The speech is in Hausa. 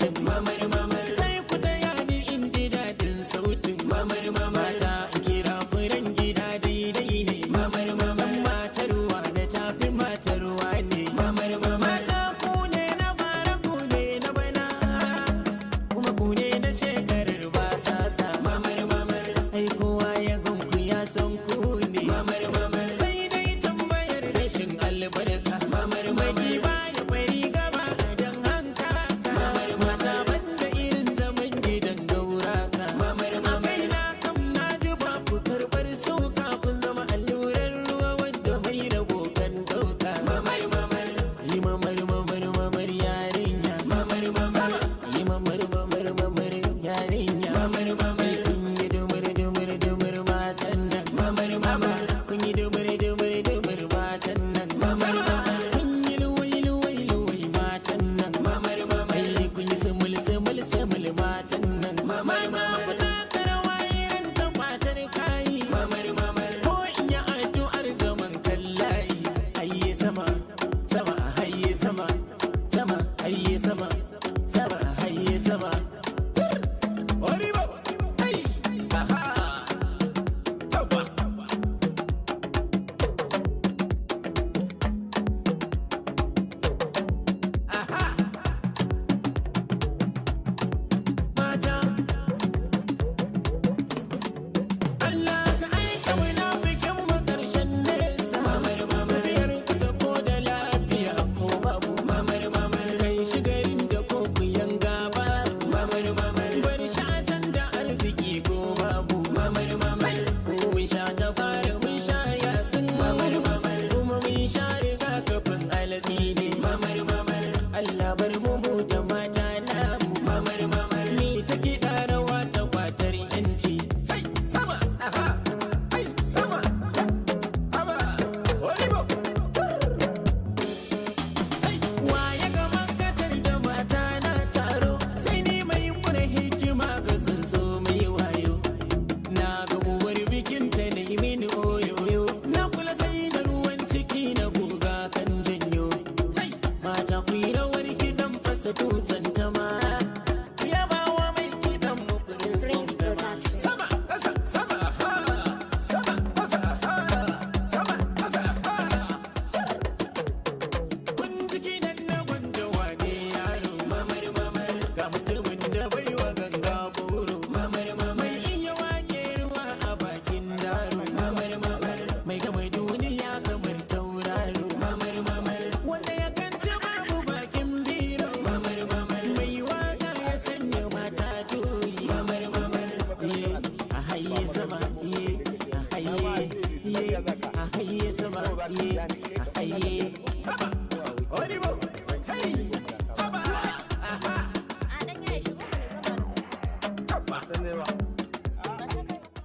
sautin mamar mamar sai ku taya ni in ji dadin sautin mamar mamar ta kira furen gida daidai ne mamar mamar matar ruwa da tafi matar ruwa ne mamar mamar ta ku ne na bara ku ne na bana kuma ku ne na shekarar ba sasa mamar mamar ai kowa ya gunku ya san ku ne mamar mamar sai dai tambayar rashin albarka mamar mamar ba ya bari gaba dan hanka mamar mata banda irin zaman gidan gauraka mamar mamar na kam na ji ba ku karbar sauka kun zama allurar ruwa wanda mai rabo kan dauka mamar mamar yi mamar mamar mamar yarinya mamar mamar yi mamar mamar mamar yarinya mamar mamar kun yi dumur dumur dumur matan nan mamar mamar kun yi dumur dumur dumur matan nan mamar mamar kun yi luwai luwai luwai matan nan mamar mamar kun yi sumul sumul sumul matan nan mamar mamar ku taka rawa irin ta kwatar kayi mamar mamar ko in yi addu'ar zaman kallayi hayye sama sama hayye sama sama hayye sama sama hayye sama Ori baba hey aha tawa aha mata Allah ka aika mana bikin mu karshen nesa mamar mamar biyar kasa ko da lafiya ko babu mamar mamar kai shigarin da ko ku yanga babu mamar mamar bari shatan da arziki ko babu mamar mamar mun sha ta fara mun sha yasin mamar mamar kuma mun sha riga kafin alatsi ne mamar mamar Allah bar mu huta mata namu mamar mamar ni ta kiɗa rawa ta kwatar yanci kai sama aha ai sama haba wani bo waye ga makatar da mata na taro sai ni mai kure hikima ga tsuntsu mai wayo na ga uwar bikin ta ne mini oyoyo na kula sai da ruwan ciki na goga kan janyo mata ku yi rawar gidan fasa dutsen ta ma ya ba wa mai gidan mu prince Production. sama kasa sama ha sama kasa ha sama kasa ha kun jiki nan na gwanda wane yaro mamar mamar ga mutumin da bai wa ganga boro mamar mamar iya wake ruwa a bakin daro mamar mamar mai ga mai duniya kamar tauraro mamar mamar wanda ya kanci babu bakin biro mamar mamar mai waka ya sanya mata juyi mamar mamar a haye sama a haye a haye sama a haye haba wani bo hey haba aha A dan ya shigo. haba